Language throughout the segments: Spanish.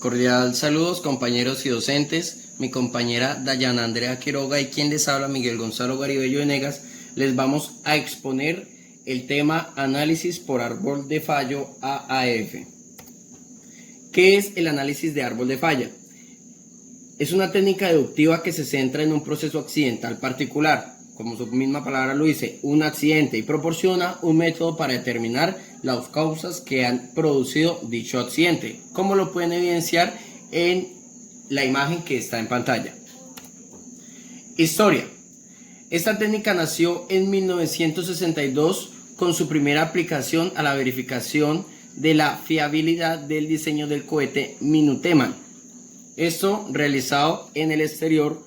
Cordial saludos compañeros y docentes, mi compañera Dayana Andrea Quiroga y quien les habla Miguel Gonzalo Garibello Venegas. Les vamos a exponer el tema análisis por árbol de fallo AAF. ¿Qué es el análisis de árbol de falla? Es una técnica deductiva que se centra en un proceso accidental particular, como su misma palabra lo dice, un accidente, y proporciona un método para determinar las causas que han producido dicho accidente, como lo pueden evidenciar en la imagen que está en pantalla. Historia. Esta técnica nació en 1962 con su primera aplicación a la verificación de la fiabilidad del diseño del cohete Minuteman. Esto realizado en el exterior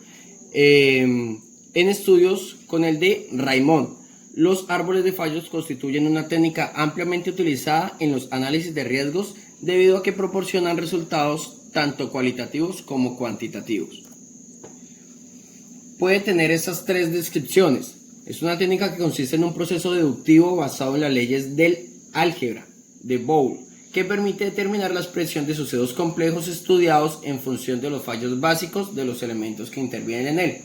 en estudios con el de Raimond. Los árboles de fallos constituyen una técnica ampliamente utilizada en los análisis de riesgos debido a que proporcionan resultados tanto cualitativos como cuantitativos. Puede tener estas tres descripciones. Es una técnica que consiste en un proceso deductivo basado en las leyes del álgebra de Boole, que permite determinar la expresión de sucesos complejos estudiados en función de los fallos básicos de los elementos que intervienen en él.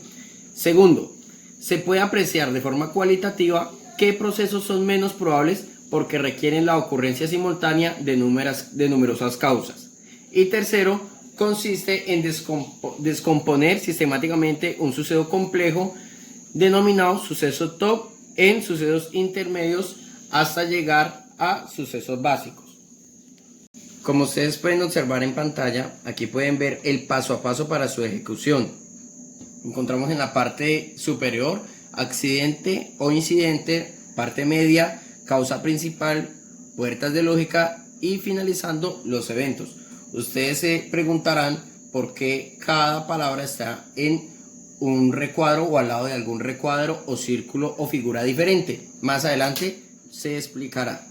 Segundo, se puede apreciar de forma cualitativa qué procesos son menos probables porque requieren la ocurrencia simultánea de numerosas causas. Y tercero, consiste en descomponer sistemáticamente un suceso complejo denominado suceso top en sucesos intermedios hasta llegar a sucesos básicos. Como ustedes pueden observar en pantalla, aquí pueden ver el paso a paso para su ejecución. Encontramos en la parte superior accidente o incidente, parte media, causa principal, puertas de lógica y finalizando los eventos. Ustedes se preguntarán por qué cada palabra está en un recuadro o al lado de algún recuadro o círculo o figura diferente. Más adelante se explicará.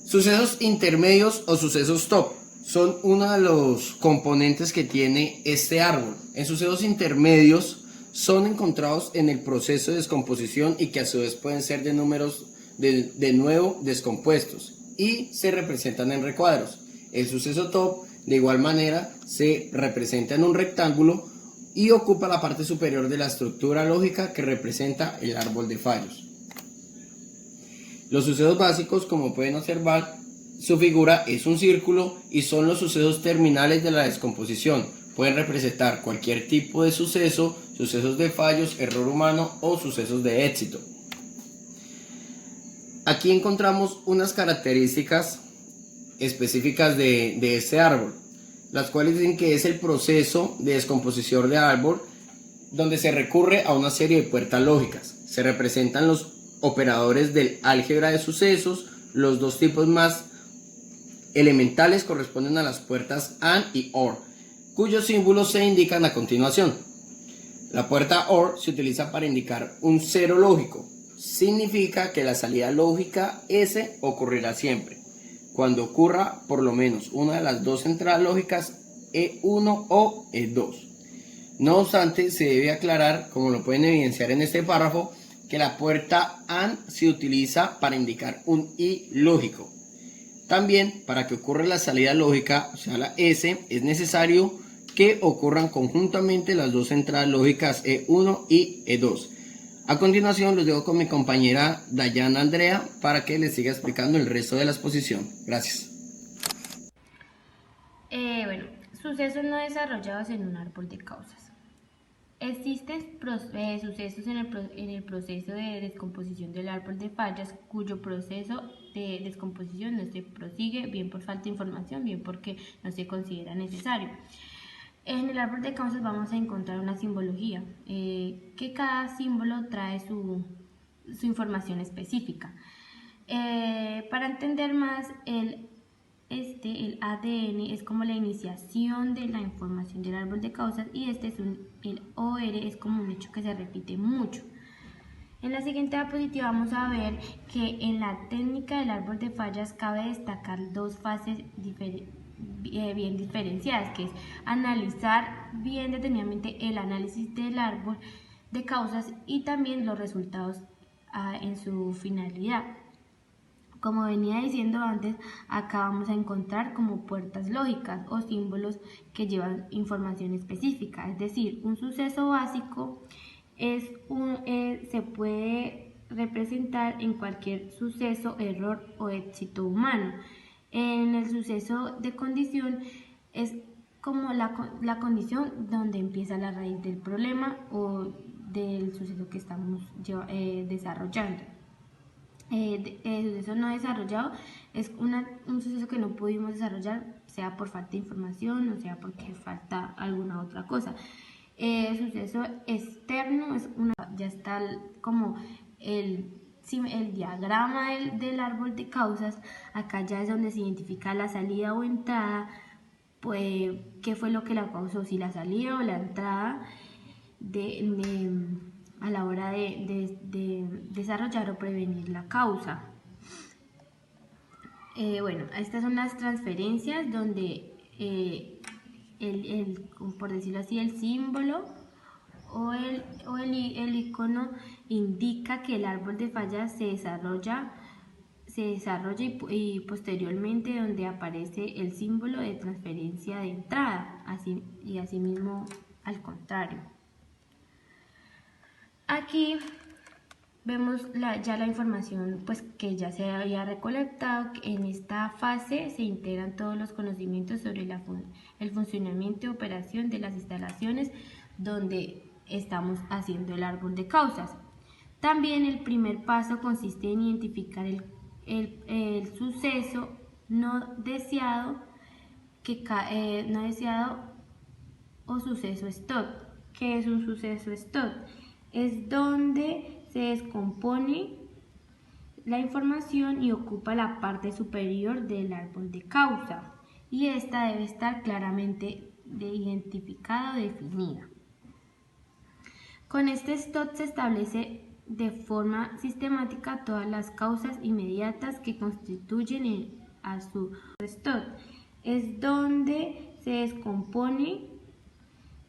Sucesos intermedios o sucesos top son uno de los componentes que tiene este árbol. En sucesos intermedios son encontrados en el proceso de descomposición y que a su vez pueden ser de números de nuevo descompuestos y se representan en recuadros. El suceso top de igual manera se representa en un rectángulo y ocupa la parte superior de la estructura lógica que representa el árbol de fallos. Los sucesos básicos, como pueden observar, su figura es un círculo y son los sucesos terminales de la descomposición. Pueden representar cualquier tipo de suceso, sucesos de fallos, error humano o sucesos de éxito. Aquí encontramos unas características específicas de este árbol, las cuales dicen que es el proceso de descomposición de árbol donde se recurre a una serie de puertas lógicas. Se representan los operadores del álgebra de sucesos. Los dos tipos más elementales corresponden a las puertas AND y OR, cuyos símbolos se indican a continuación. La puerta OR se utiliza para indicar un cero lógico. Significa que la salida lógica S ocurrirá siempre, cuando ocurra por lo menos una de las dos entradas lógicas E1 o E2. No obstante, se debe aclarar, como lo pueden evidenciar en este párrafo, que la puerta AND se utiliza para indicar un I lógico. También, para que ocurra la salida lógica, o sea la S, es necesario que ocurran conjuntamente las dos entradas lógicas E1 y E2. A continuación los dejo con mi compañera Dayana Andrea para que les siga explicando el resto de la exposición. Gracias. Sucesos no desarrollados en un árbol de causas. Existen sucesos en el proceso de descomposición del árbol de fallas cuyo proceso de descomposición no se prosigue, bien por falta de información, bien porque no se considera necesario. En el árbol de causas vamos a encontrar una simbología, que cada símbolo trae su información específica. Para entender más, el ADN es como la iniciación de la información del árbol de causas y el OR es como un hecho que se repite mucho. En la siguiente diapositiva vamos a ver que en la técnica del árbol de fallas cabe destacar dos fases bien diferenciadas, que es analizar bien detenidamente el análisis del árbol de causas y también los resultados en su finalidad. Como venía diciendo antes, acá vamos a encontrar como puertas lógicas o símbolos que llevan información específica. Es decir, un suceso básico se puede representar en cualquier suceso, error o éxito humano. En el suceso de condición es como la condición donde empieza la raíz del problema o del suceso que estamos desarrollando. El suceso no desarrollado es un suceso que no pudimos desarrollar, sea por falta de información o sea porque falta alguna otra cosa. El suceso externo ya está como el diagrama del árbol de causas. Acá ya es donde se identifica la salida o entrada, pues qué fue lo que la causó, si la salida o la entrada a la hora de desarrollar o prevenir la causa. Bueno, estas son las transferencias donde por decirlo así, el símbolo o el icono indica que el árbol de fallas se desarrolla y posteriormente donde aparece el símbolo de transferencia de entrada, asimismo al contrario. Aquí vemos ya la información pues, que ya se había recolectado. En esta fase se integran todos los conocimientos sobre el funcionamiento y operación de las instalaciones donde estamos haciendo el árbol de causas. También el primer paso consiste en identificar el suceso no deseado o suceso stop. ¿Qué es un suceso stop? Es donde se descompone la información y ocupa la parte superior del árbol de causa, y esta debe estar claramente identificada o definida. Con este stop se establece de forma sistemática todas las causas inmediatas que constituyen a su stop. Es donde se descompone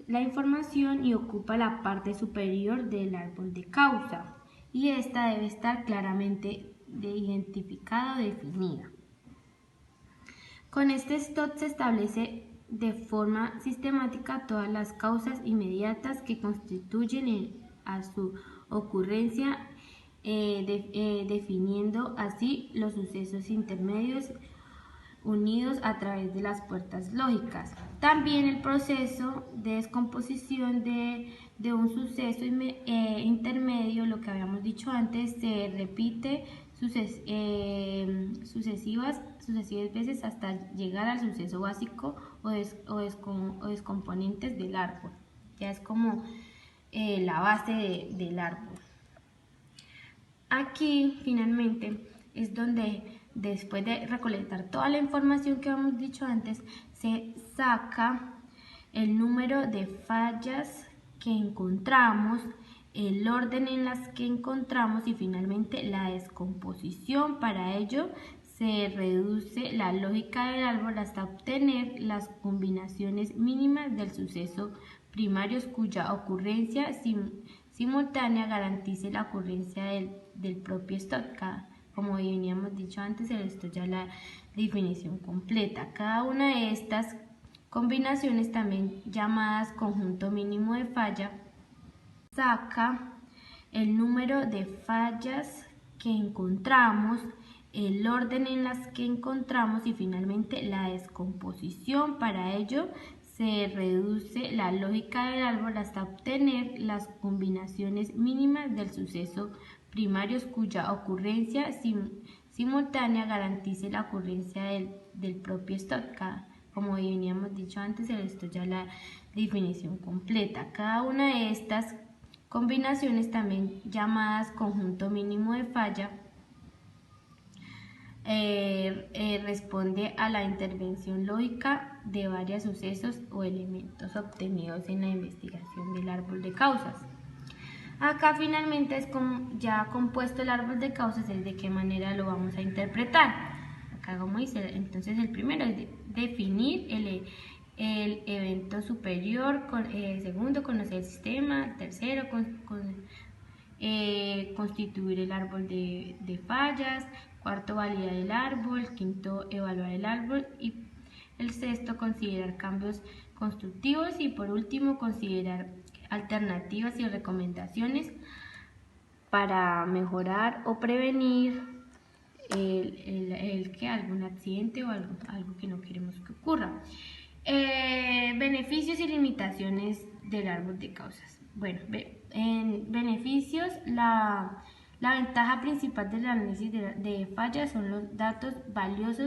la información y ocupa la parte superior del árbol de causa, y esta debe estar claramente identificada o definida. Con este stop se establece de forma sistemática todas las causas inmediatas que constituyen a su ocurrencia, definiendo así los sucesos intermedios unidos a través de las puertas lógicas. También el proceso de descomposición de un suceso intermedio, lo que habíamos dicho antes, se repite sucesivas veces hasta llegar al suceso básico o descomponentes del árbol. Ya es como la base del árbol. Aquí finalmente es donde, después de recolectar toda la información que habíamos dicho antes, se saca el número de fallas que encontramos, el orden en las que encontramos y finalmente la descomposición. Para ello se reduce la lógica del árbol hasta obtener las combinaciones mínimas del suceso primarios cuya ocurrencia simultánea garantice la ocurrencia del propio stop. Como veníamos dicho antes, esto ya la definición completa. Cada una de estas combinaciones, también llamadas conjunto mínimo de falla, saca el número de fallas que encontramos, el orden en las que encontramos y finalmente la descomposición. Para ello se reduce la lógica del árbol hasta obtener las combinaciones mínimas del suceso primarios cuya ocurrencia simultánea garantice la ocurrencia del propio stop. Como veníamos dicho antes, esto ya la definición completa. Cada una de estas combinaciones, también llamadas conjunto mínimo de falla, responde a la intervención lógica de varios sucesos o elementos obtenidos en la investigación del árbol de causas. Acá finalmente es como ya compuesto el árbol de causas, es de qué manera lo vamos a interpretar. Acá como dice, entonces el primero es definir el evento superior, segundo conocer el sistema, tercero constituir el árbol de fallas, Cuarto, validar el árbol. Quinto, evaluar el árbol. Y el sexto, considerar cambios constructivos. Y por último, considerar alternativas y recomendaciones para mejorar o prevenir algún accidente o algo que no queremos que ocurra. Beneficios y limitaciones del árbol de causas. Bueno, en beneficios, la ventaja principal del análisis de fallas son los datos valiosos